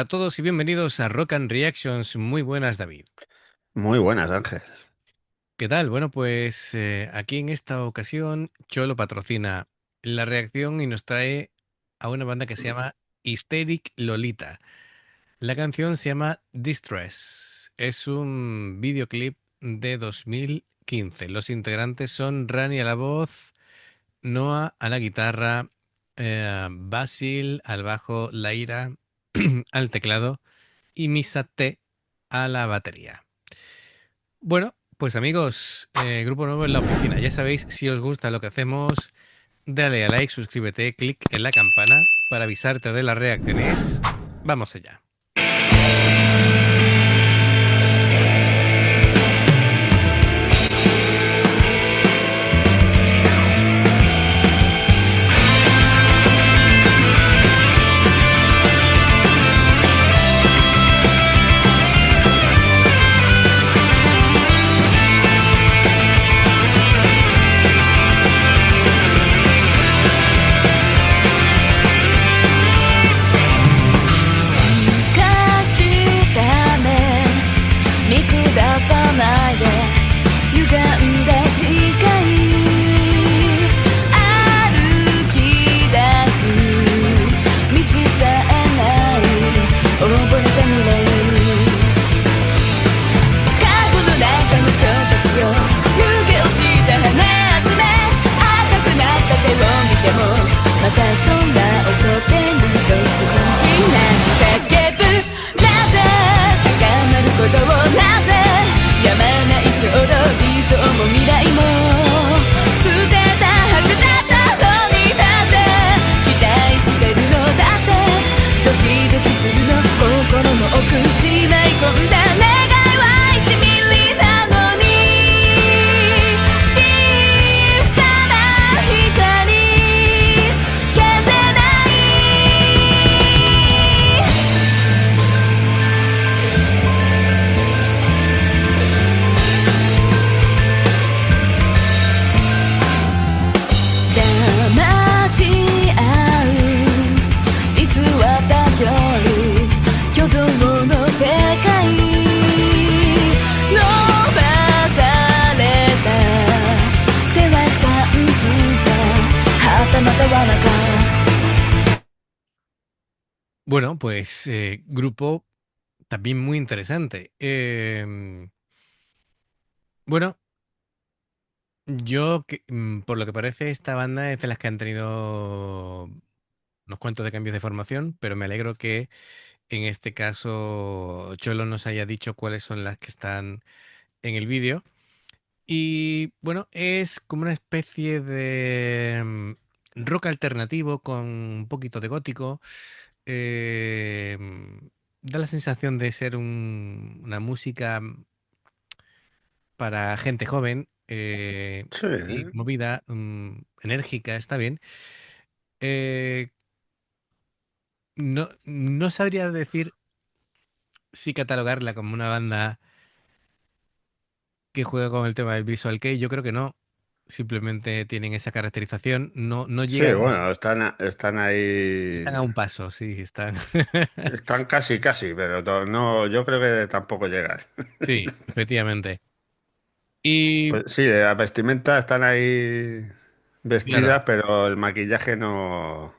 a todos y bienvenidos a Rock and Reactions. Muy buenas, David. Muy buenas, Ángel. ¿Qué tal? Bueno, pues aquí en esta ocasión Cholo patrocina la reacción y nos trae a una banda que se llama Hysteric Lolita. La canción se llama Distress. Es un videoclip de 2015. Los integrantes son Rani a la voz, Noah a la guitarra, Basil al bajo, Laira al teclado y Misa T a la batería. Bueno, pues amigos, grupo nuevo en la oficina. Ya sabéis, si os gusta lo que hacemos, dale a like, suscríbete, clic en la campana para avisarte de las reacciones. Vamos allá. Bueno, pues grupo también muy interesante. Bueno, por lo que parece, esta banda es de las que han tenido unos cuantos de cambios de formación, pero me alegro que en este caso Cholo nos haya dicho cuáles son las que están en el vídeo. Y bueno, es como una especie de rock alternativo con un poquito de gótico. Eh, Da la sensación de ser una música para gente joven Sí, y movida, enérgica, está bien. Eh, no sabría decir si catalogarla como una banda que juega con el tema del Visual Kei. Yo creo que no. Simplemente tienen esa caracterización. No sí, llegan a bueno, están están ahí, a un paso, sí, están. están casi, casi, pero no, yo creo que tampoco llegan. Sí, efectivamente. Y Pues sí, la vestimenta están ahí claro, vestidas, pero el maquillaje no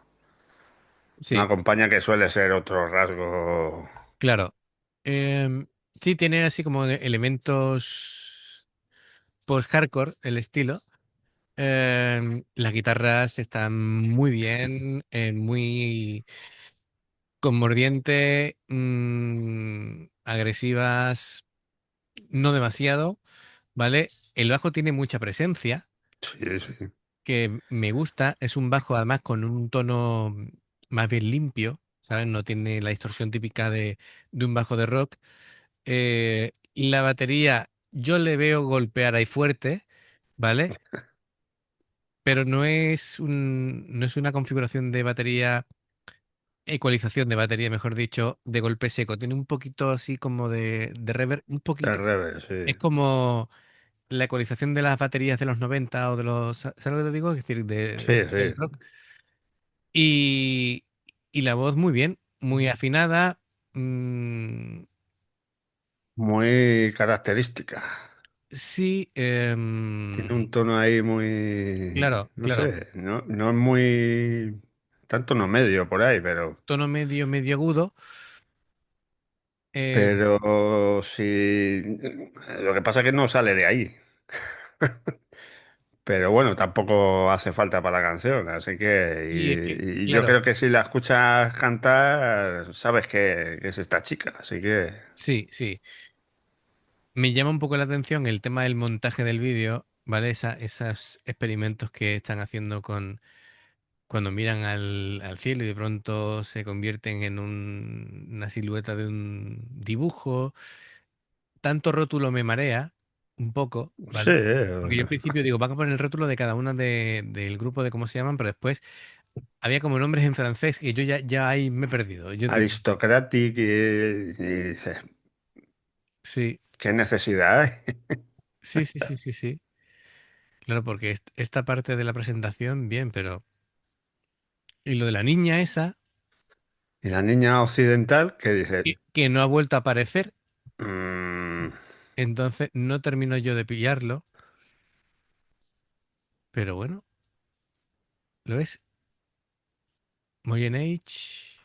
sí, acompaña, que suele ser otro rasgo. claro. Sí, tiene así como elementos post-hardcore el estilo. Las guitarras están muy bien, muy con mordiente, agresivas, no demasiado, ¿vale? El bajo tiene mucha presencia, Sí, sí. que me gusta. Es un bajo además con un tono más bien limpio, ¿sabes? No tiene la distorsión típica de un bajo de rock. Y la batería, yo le veo golpear ahí fuerte, ¿vale? Pero no es una configuración de batería, ecualización de batería, mejor dicho, de golpe seco. Tiene un poquito así como de reverb, un Al poquito. revés, Es sí. como la ecualización de las baterías de los 90 o de los, ¿sabes lo que te digo? Es decir, Sí, del sí. rock. Y, y la voz muy bien, muy afinada. mm, Muy característica. sí, Tiene un tono ahí muy, claro, no claro. sé, no es muy, tanto no medio por ahí, Tono medio, medio agudo. eh, pero sí, lo que pasa es que no sale de ahí. Pero bueno, tampoco hace falta para la canción, así sí, es que, que, y yo claro, creo que si la escuchas cantar, sabes que es esta chica, así que sí, sí. Me llama un poco la atención el tema del montaje del vídeo, ¿vale? Esos experimentos que están haciendo con cuando miran al cielo y de pronto se convierten en una silueta de un dibujo. Tanto rótulo me marea un poco, sí, ¿vale? Porque yo al principio digo, van a poner el rótulo de cada una del grupo de cómo se llaman, pero después había como nombres en francés y yo ya ahí me he perdido. Yo digo, aristocratic y dices, sí, ¿qué necesidad hay? sí, sí, sí, sí, sí. Claro, porque esta parte de la presentación, bien, pero... Y lo de la niña esa, Y la niña occidental que dice, que no ha vuelto a aparecer, "Mm, entonces no termino yo de pillarlo, pero bueno, lo es. Moyen Age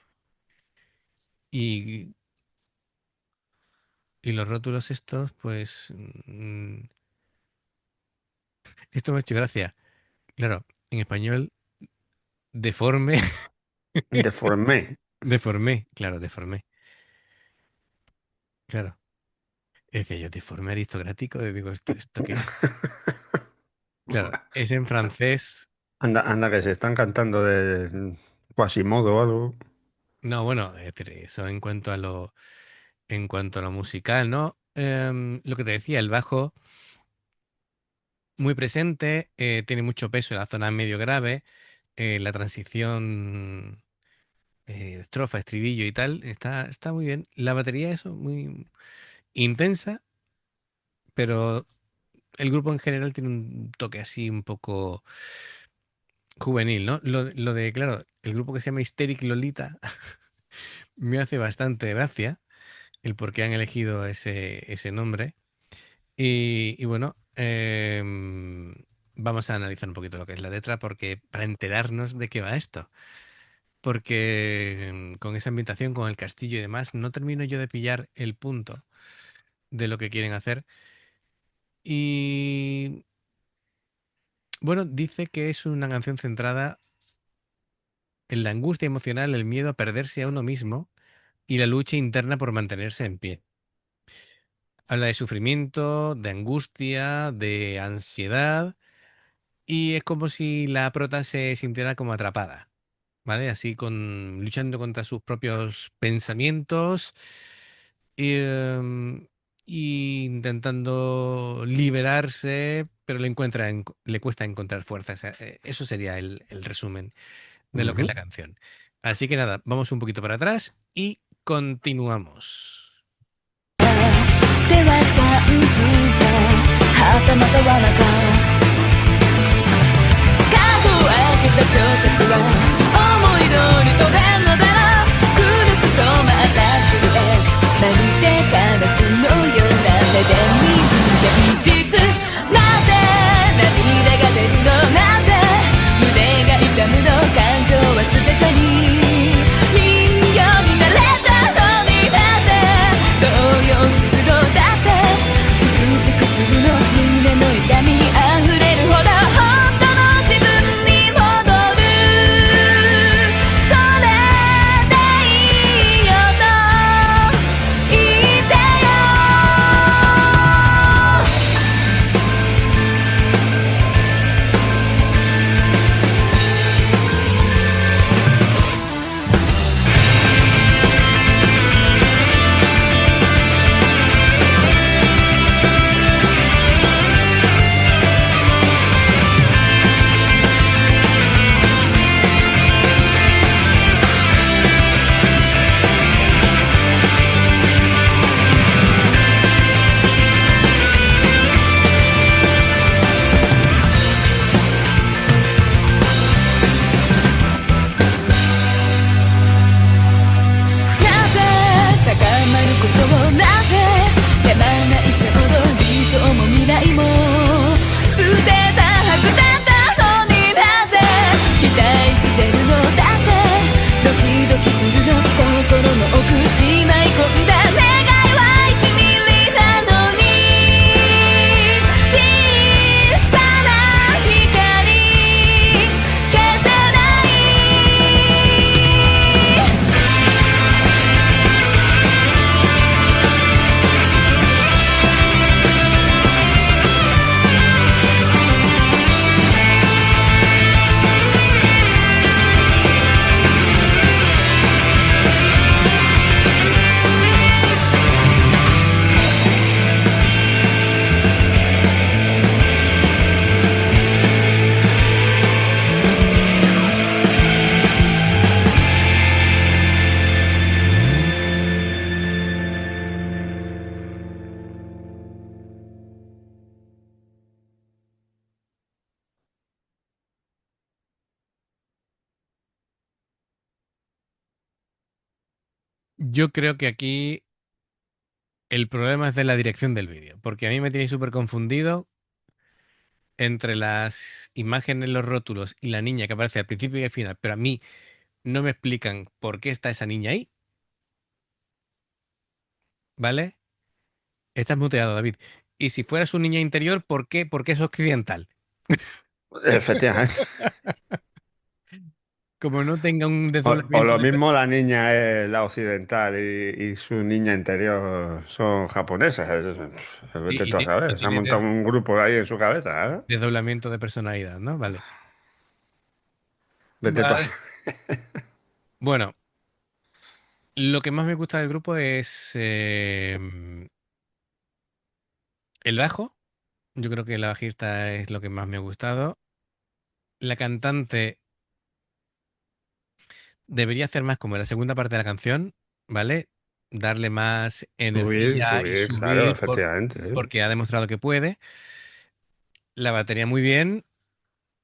y, y los rótulos estos, pues... esto me ha hecho gracia. Claro, en español, deforme, deformé. deformé, claro, deformé, claro. Decía yo, deforme aristocrático, y digo, ¿esto qué es? Claro, es en francés. Anda, anda, que se están cantando de Quasimodo o algo. No, bueno, eso en cuanto a lo musical, ¿no? Lo que te decía, el bajo muy presente, tiene mucho peso en la zona medio grave, la transición estrofa, estribillo y tal, está muy bien. La batería, eso, muy intensa, pero el grupo en general tiene un toque así un poco juvenil, ¿no? Lo de, claro, el grupo que se llama Hysteric Lolita me hace bastante gracia el por qué han elegido ese nombre. Y bueno, vamos a analizar un poquito lo que es la letra porque para enterarnos de qué va esto. Porque con esa ambientación, con el castillo y demás, no termino yo de pillar el punto de lo que quieren hacer. Y bueno, dice que es una canción centrada en la angustia emocional, el miedo a perderse a uno mismo y la lucha interna por mantenerse en pie. Habla de sufrimiento, de angustia, de ansiedad y es como si la prota se sintiera como atrapada, ¿vale? Así luchando contra sus propios pensamientos y intentando liberarse, pero le cuesta encontrar fuerzas. Eso sería el resumen de lo que es la Ujú. canción. Así que nada, vamos un poquito para atrás y continuamos. ではチャンスだはたまたはなか角を開けた蝶たちは思い通り飛べんのだろうくるくと回ったシルエットまるでカラスのような目で見る現実なぜ涙が出るのなぜ胸が痛むの感情は捨て去り人形になれたのになぜ動揺するのだってチクチクするの胸の痛み溢れるほど本当の自分に戻るそれ Yo creo que aquí el problema es de la dirección del vídeo, porque a mí me tiene súper confundido entre las imágenes, los rótulos y la niña que aparece al principio y al final, pero a mí no me explican por qué está esa niña ahí, ¿vale? Estás muteado, David. Y si fuera su niña interior, ¿por qué? Porque es occidental. Efectivamente. Como no tenga un O desdoblamiento lo de... mismo la niña es la occidental y su niña interior son japonesas. Vete tú a Y saber. Se ha tiene montado un grupo ahí en su cabeza, ¿eh? desdoblamiento de personalidad, ¿no? Vale. Vete tú a Vale. saber. Bueno, lo que más me gusta del grupo es el bajo. Yo creo que la bajista es lo que más me ha gustado. La cantante debería hacer más como en la segunda parte de la canción, ¿vale? Darle más Subir, energía y subir, claro, subir efectivamente. ¿Eh? porque ha demostrado que puede. La batería muy bien.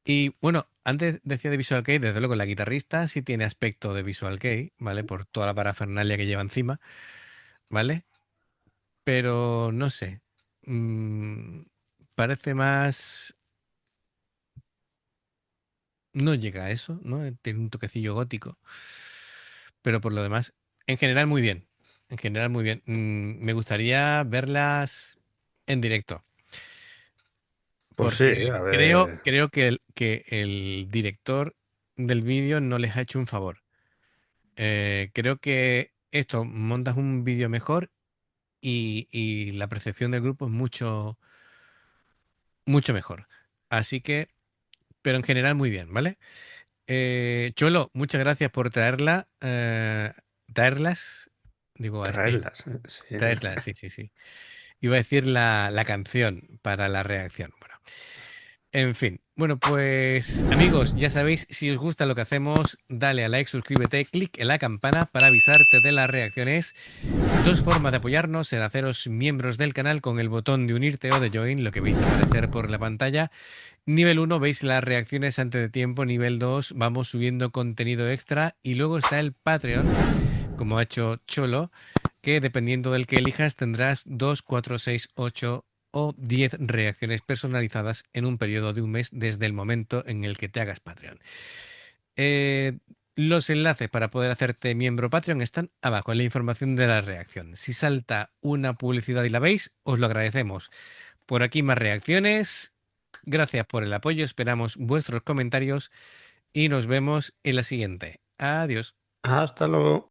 Y bueno, antes decía de Visual Kei, desde luego la guitarrista sí tiene aspecto de Visual Kei, ¿vale? Por toda la parafernalia que lleva encima, ¿vale? Pero no sé. Mm, parece más. No llega a eso, ¿no? Tiene un toquecillo gótico. Pero por lo demás, en general muy bien. En general muy bien. Me gustaría verlas en directo. Pues sí, Porque a creo, ver. creo que el director del vídeo no les ha hecho un favor. Creo que esto montas un vídeo mejor y la percepción del grupo es mucho, mucho mejor. Así que, pero en general muy bien, ¿vale? Cholo, muchas gracias por traerlas, digo, a este, Traerlas, sí. traerlas, sí, sí, sí. Iba a decir la canción para la reacción. Bueno, en fin. Bueno, pues amigos, ya sabéis, si os gusta lo que hacemos, dale a like, suscríbete, clic en la campana para avisarte de las reacciones. Dos formas de apoyarnos en haceros miembros del canal con el botón de unirte o de join, lo que veis aparecer por la pantalla. Nivel 1 veis las reacciones antes de tiempo, nivel 2 vamos subiendo contenido extra y luego está el Patreon, como ha hecho Cholo, que dependiendo del que elijas tendrás 2, 4, 6, 8 o 10 reacciones personalizadas en un periodo de un mes desde el momento en el que te hagas Patreon. Los enlaces para poder hacerte miembro Patreon están abajo en la información de la reacción. Si salta una publicidad y la veis, os lo agradecemos. Por aquí más reacciones. Gracias por el apoyo, esperamos vuestros comentarios y nos vemos en la siguiente. Adiós. Hasta luego.